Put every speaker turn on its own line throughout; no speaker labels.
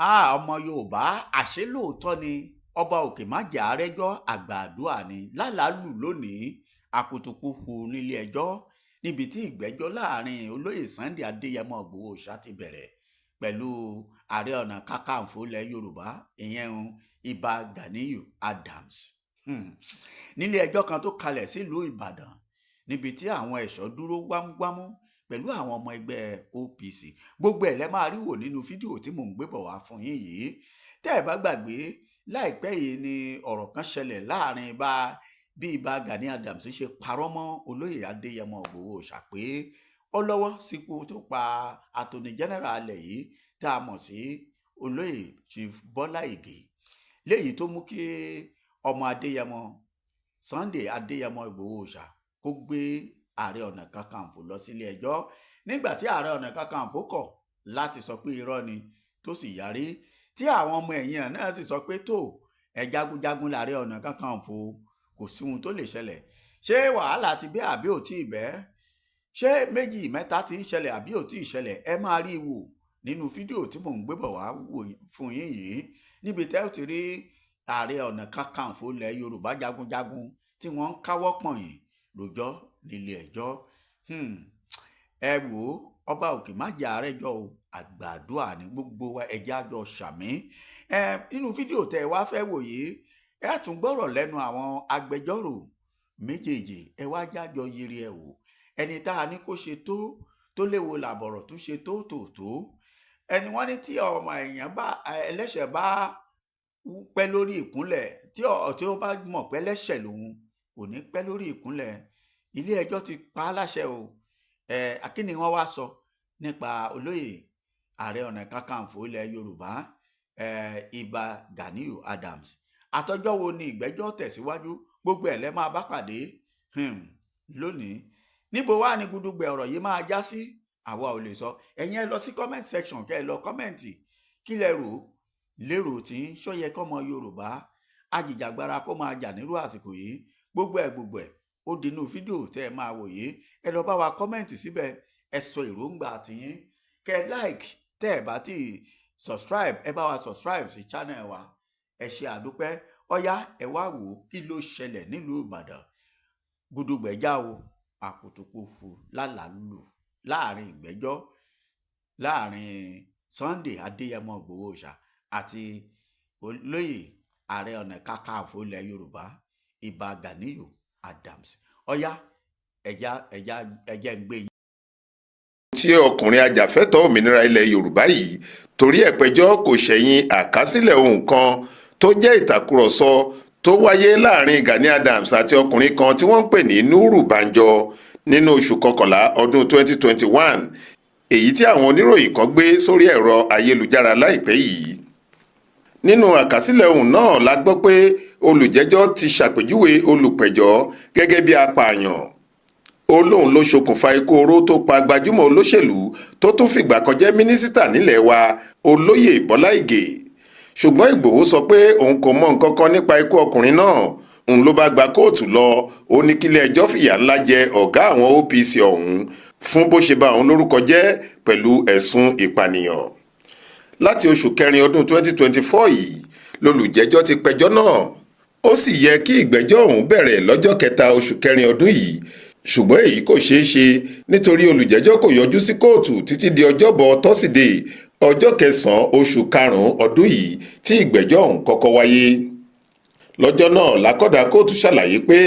ọmọ yorùbá àṣé lóòótọ́ ni ọba òkè májà àrẹ́jọ́ àgbàdua ni lálàálù lónìí akutukuhu nílé ẹjọ́ níbi tí ìgbẹ́jọ́ láàrin olóyè Sunday Adéyẹmọ Ìgbòho Òòṣà ti bẹ̀rẹ̀ pẹ̀lú ààrẹ ọ̀nà kakanfò ilẹ̀ yorùbá ìyẹn Ìbà Ganiyu Adams nílé ẹjọ́ kan tó kalẹ̀ sílùú Ìbàdàn níbi tí àwọn ẹ̀ṣọ́ dúró wámúwámú pẹ̀lú àwọn ọmọ ẹgbẹ́ OPC gbogbo ẹ̀ lẹ́ máa rí wò nínú fídíò tí mò ń gbé bọ̀ wá fún yín yìí tẹ́ ẹ̀ bá gbàgbé láìpẹ́ yìí ni ọ̀rọ̀ kan ṣẹlẹ̀ láàrin bí Ìbà Gani Adams ṣe parọ́ mọ́ olóyè Adéyẹmọ Ìgbòho Òòṣà pé ó lọ́wọ́ síkú tó pa attorney general alẹ̀ yìí tá a mọ̀ sí olóyè Chief Bọ́lá Ìgè léyìí tó mú kí ọmọ Adéyẹmọ Sunday Adéyẹmọ Ìgbòho Òòṣà kó gbé ààrẹ ọ̀nà kakanfò lọ sílé ẹjọ́ nígbà tí ààrẹ ọ̀nà kakanfò kọ̀ láti sọ pé irọ́ ni tó sì yarí tí àwọn ọmọ ẹ̀yìn ẹ̀ náà sì sọ pé tó ẹ̀ jagunjagun làárẹ ọ̀nà kakanfò kò sí ohun tó lè ṣẹlẹ̀ ṣé wàhálà ti bẹ́ àbí ò tí ì bẹ́ ṣé méjì mẹ́ta ti ń ṣẹlẹ̀ àbí ò tí ì ṣẹlẹ̀ ẹ máa rí i wò nínú fídíò tí mò ń gbé bọ̀ wá wò fún yín yìí níbi tẹ́ ò ti rí ààrẹ ọ̀nà kakanfò ilẹ̀ yorùbá jagunjagun tí wọ́n ń káwọ́ pọ̀nyìn rojọ́ nílé ẹjọ́ ẹ wò ó ọba òkè májà àrẹ́jọ́ àgbàdua ní gbogbo wa ẹjẹ́ àjọ ṣàmì nínú fídíò tẹ́ ẹ wá fẹ́ wò yìí ẹ tún gbọ́rọ̀ lẹ́nu àwọn agbẹjọ́rò méjèèjì ẹ wá jájọ yiri ẹ wò ẹni tá a ní kó ṣe tó léwo làbọ̀rọ̀ tó ṣe tó ẹni wọ́n ní tí ọmọ èèyàn ẹlẹ́ṣẹ̀ bá pẹ́ lórí ìkúnlẹ̀ tí ó bá mọ̀ pé ẹlẹ́ṣẹ̀ lòun kò ní pẹ́ lórí ìkúnlẹ̀ ilé ẹjọ́ ti pa á láṣẹ o akíni wọ́n wá sọ nípa olóyè ààrẹ ọ̀nà kakanfò ilẹ̀ yorùbá Ìbà Ganiyu Adams àtọjọ́ wo ni ìgbẹ́jọ́ tẹ̀síwájú gbogbo ẹ̀ lẹ́ máa bá pàdé lónìí níbo wá ní gudugbẹ ọ̀rọ̀ yìí máa já sí àwa ò lè sọ ẹ̀yin ẹ lọ sí comment section kẹ́ ẹ lọ kọ́mẹ̀ntì kí lẹ rò lérò tí ṣọ́yẹ kọ́mọ yorùbá ajìjàgbara kó máa jà nírú àsìkò yìí gbogbo ẹ̀ ó dínú fídíò tẹ́ ẹ máa wò yìí ẹ lọ bá wa kọ́mẹ̀ntì síbẹ̀ ẹ sọ èròǹgbà tiyín kẹ́ like tẹ́ ẹ bá ti subscribe ẹ bá wa subscribe sí channel wa ẹ ṣe àdúpẹ́ ọ̀yá ẹ wá wò kí ló ṣẹlẹ̀ nílùú Ìbàdàn gudugbẹ̀já o àkùtùkùfù lálàálù láàrin ìgbẹ́jọ́ láàrin Sunday Adéyẹmọ Ìgbòho Òòṣà àti olóyè ààrẹ ọ̀nà kakanfò ilẹ̀ yorùbá Ìbà Ganiyu Adams ọ̀yá ẹ̀já ń gbé yín.
tí ọkùnrin ajàfẹ́tọ̀ọ́ òmìnira ilẹ̀ yorùbá yìí torí ẹ̀pẹ́jọ́ kò ṣẹ̀yìn àkásílẹ̀ ohun kan tó jẹ́ ìtàkùrọ̀sọ tó wáyé láàrin Gani Adams àti ọkùnrin kan tí wọ́n ń pè ní Nuhu Banjo nínú oṣù kọkànlá ọdún 2021 èyí tí àwọn oníròyìn kan gbé sórí ẹ̀rọ ayélujára láìpẹ́ yìí. nínú àkásílẹ̀ ohun náà la gbọ́ pé olùjẹ́jọ́ ti ṣàpèjúwe olùpẹ̀jọ́ gẹ́gẹ́ bí apààyàn ó lóun ló ṣokùnfà ikú oró tó pa gbajúmọ̀ olóṣèlú tó tún fìgbà kan jẹ́ mínísítà nílẹ̀ wa olóyè Bọ́lá Ìgè ṣùgbọ́n Ìgbòho sọ pé òun kò mọ nǹkan kan nípa ikú ọkùnrin náà òun ló bá gba kóòtù lọ ó ní kílé ẹjọ́ fìyà ńlá jẹ ọ̀gá àwọn OPC ọ̀hún fún bó ṣe bà òun lórúkọ jẹ́ pẹ̀lú ẹ̀sùn ìpànìyàn. láti oṣù kẹrin ọdún 2024 yìí lolùjẹ́jọ́ ti pẹjọ́ náà ó sì yẹ kí ìgbẹ́jọ́ ọ̀hún bẹ̀rẹ̀ lọ́jọ́ kẹta oṣù kẹrin ọdún yìí ṣùgbọ́n èyí kò ṣeé ṣe nítorí olùjẹ́jọ́ kò yọjú sí kóòtù títí di ọjọ́bọ̀ tọ́sídẹ̀ẹ́ ọjọ́ kẹsàn-án oṣù karùn-ún ọdún yìí tí ìgbẹ́jọ́ ọ̀hún kọ́kọ́ wáyé. lọ́jọ́ náà lákọ̀dá kóòtù ṣàlàyé pé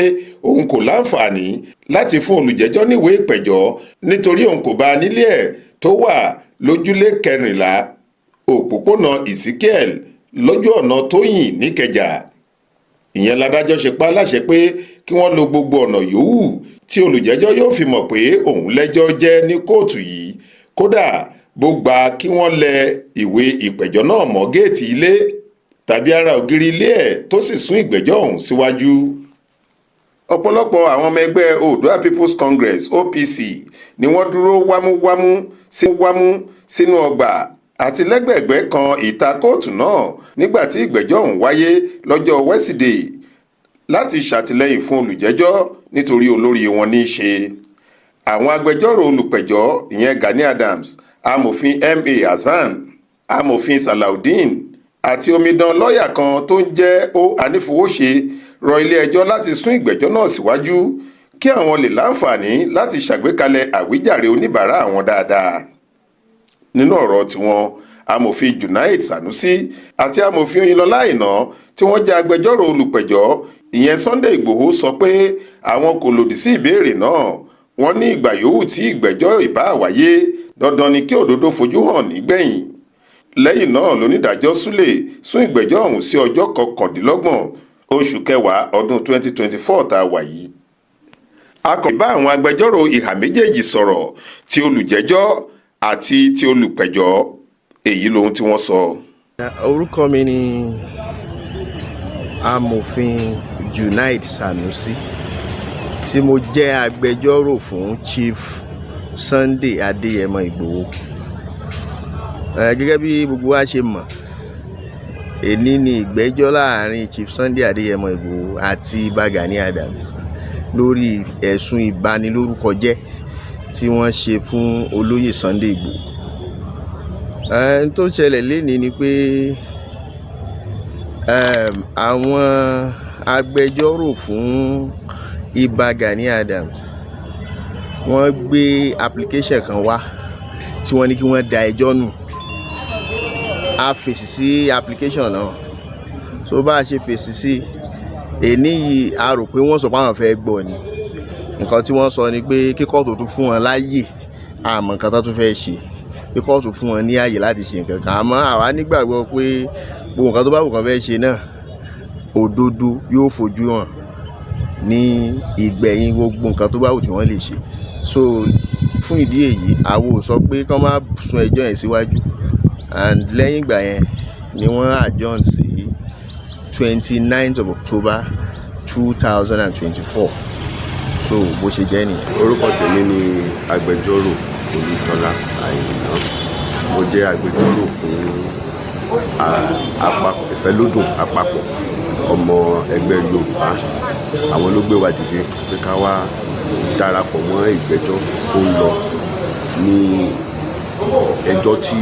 òun kò láǹfààní láti fún olùjẹ́jọ́ níwèé ìpẹ̀jọ́ nítorí òun kò bá nílé ẹ̀ tó wà lójúlé 14 òpópónà Ezekiel lójú ọ̀nà Tóyìn níkẹjà. ìyẹn ládájọ́ ṣe pa láṣẹ pé kí wọ́n lo gbogbo ọ̀nà yòówù tí olùjẹ́jọ́ yóò fi mọ̀ pé òun lẹ́jọ́ jẹ́ ní kóòtù yìí kódà bó gba kí wọ́n lẹ ìwé ìpẹ̀jọ́ náà mọ́ géètì ilé tàbí ara ògiri ilé ẹ̀ tó sì sún ìgbẹ́jọ́ ọ̀hún síwájú. ọ̀pọ̀lọpọ̀ àwọn ọmọ ẹgbẹ́ Oòduà People's Congress OPC ni wọ́n dúró wámúwámú sínú ọgbà àti lẹ́gbẹ̀ẹ́gbẹ́ kan ìta kóòtù náà nígbà tí ìgbẹ́jọ́ ọ̀hún wáyé lọ́jọ́ wẹ́sídẹ̀ẹ́ láti ṣàtìlẹ́yìn fún olùjẹ́jọ́ nítorí olórí wọn ní í ṣe. àwọn agbẹjọ́rò olùpẹ̀jọ́ ìyẹn Gani Adams amòfin M.A. Hasan amòfin Salaudeen àti omidan lọ́ọ̀yà kan tó ń jẹ́ O Anífowóṣe rọ ilé-ẹjọ́ láti sún ìgbẹ́jọ́ náà síwájú kí àwọn lè láǹfààní láti ṣàgbékalẹ̀ àwíjàre oníbàárà àwọn dáadáa. Nínú ọ̀rọ̀ tiwọn, amòfin Junaid Sanusi àti amòfin Oyinlọlá Àìná tí wọ́n jẹ́ agbẹjọ́rò olùpẹ̀jọ́ ìyẹn Sunday Ìgbòho sọ pé àwọn kò lòdì sí ìbéèrè náà. Wọ́n ní ìgbà yòówù tí ìgbẹ́jọ́ ìbá wáyé dandan ni kí òdodo fojú hàn nígbẹ̀yìn. Lẹ́yìn náà lónídàájọ́ Súlè sún ìgbẹ́jọ́ ọ̀hún sí ọjọ́ 29 oṣù kẹwàá ọdún 2024 tá a wà yìí. Akọ̀wé bá àwọn agbẹjọ́rò ìhà méjèèjì sọ̀rọ̀, ti olùjẹ́jọ́ àti ti olùpẹ̀jọ́. Èyí lohun tí wọ́n sọ.
Orúkọ mi ni amòfin Junaid Sanusi tí mo jẹ́ agbẹjọ́rò fún Chief Sunday Adéyẹmọ Ìgbòho. Gẹ́gẹ́ bí gbogbo wa ṣe mọ̀, èní ni ìgbẹ́jọ́ láàrin Chief Sunday Adéyẹmọ Ìgbòho àti Gani Adams lórí ẹ̀sùn ìbanilórúkọjẹ́ tí wọ́n ṣe fún olóyè Sunday Ìgbòho. Tó ṣẹlẹ̀ lénìí ni pé àwọn agbẹjọ́rò fún Gani Adams wọ́n gbé application kan wá tí wọ́n ní kí wọ́n da ẹjọ́ nù. A fèsì sí application náà, so bá a ṣe fèsì sí èní yìí a rò pé wọ́n sọ pé àwọn fẹ́ gbọ́ ni. Nǹkan tí wọ́n sọ ni pé kí kóòtù tún fún wọn láàyè, àmọ́ nǹkan tó tún fẹ́ ṣe kí kóòtù fún wọn ní àyè láti ṣe nǹkan kan. Àmọ́ àwa nígbàgbọ́ pé gbogbo nǹkan tó bá wù kán fẹ́ ṣe náà òdodo yóò fojú hàn ní ìgbẹ̀yìn gbogbo nǹkan tó bá wù tí wọ́n lè ṣe. So fún ìdí èyí àwa ò sọ pé kán má sún ẹjọ́ yẹn síwájú, and lẹ́yìn ìgbà yẹn ni wọ́n adjourn sí 29th of October 2024. So bó ṣe jẹ́ nìyẹn.
Orúkọ tèmi ni agbẹjọ́rò Olútọ́lá Àìná. Mo jẹ́ agbẹjọ́rò fún àpapọ̀ ìfẹ́lódùn àpapọ̀ ọmọ ẹgbẹ́ Yorùbá. Àwọn ló gbé wa dìde pé ká wá darapọ̀ mọ́ ìgbẹ́jọ́ tó ń lọ ní ẹjọ́ tí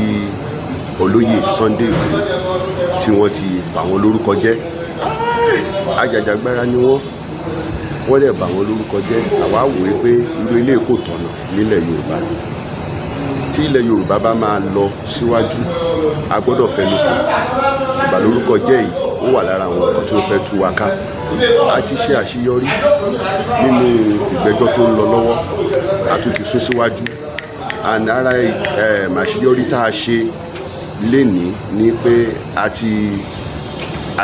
olóyè Sunday Ìgbòho tí wọ́n ti bà wọ́n lórúkọ jẹ́. Ajàjàgbara ni wọ́n lè bà wọ́n lórúkọ jẹ́. Àwa wòye pé irú ilé kò tọ̀nà nílẹ̀ Yorùbá. Tí ilẹ̀ Yorùbá bá máa lọ síwájú, a gbọ́dọ̀ fẹnu kò. Ìbàlórúkọ jẹ́ yìí ó wà lára àwọn nǹkan tí ó fẹ́ tú wa ká. A ti ṣe àṣeyọrí nínú ìgbẹ́jọ́ tó ń lọ lọ́wọ́, a tún ti sún síwájú. Ara àṣeyọrí tá a ṣe lénìí ni pé a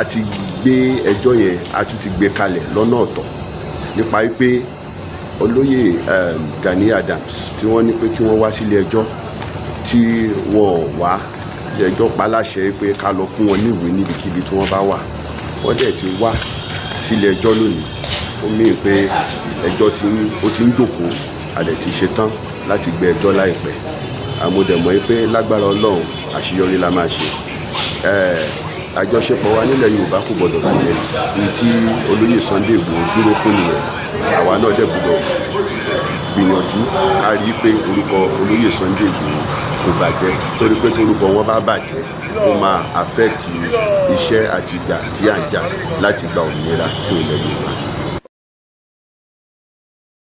ti gbé ẹjọ́ yẹn, a tún ti gbé kalẹ̀ lọ́nà ọ̀tọ̀ nípa pé olóyè Gani Adams tí wọ́n ní pé kí wọ́n wá sílé ẹjọ́ tí wọ́n wá, ilé ẹjọ́ pa láṣẹ pé ká lọ fún wọn níwèé níbikíbi tí wọ́n bá wà. Wọ́n dẹ̀ ti wá sílé ẹjọ́ lónìí. Ó mì pé ẹjọ́ ó ti ń jókòó, a dẹ̀ ti ṣetán láti gbé ẹjọ́ láìpẹ́. Àmọ̀dẹ̀mọ́ pé lágbára Ọlọ́run àṣeyọrí la máa ṣe. Àjọṣepọ̀ wa nílẹ̀ Yorùbá kò gbọdọ̀ bàjẹ́. Ní tí olóyè Sunday Ìgbòho dúró fún nìyẹn. Àwa náà dẹ̀ gbọdọ̀ gbìyànjú a rí i pé orúkọ olóyè Sunday Ìgbòho kò bàjẹ́, torí pé torúkọ wọn bá bàjẹ́ ó máa affect iṣẹ́ àti ìgbà tí à ń jà láti gba òmìnira fún ilẹ̀ Yorùbá.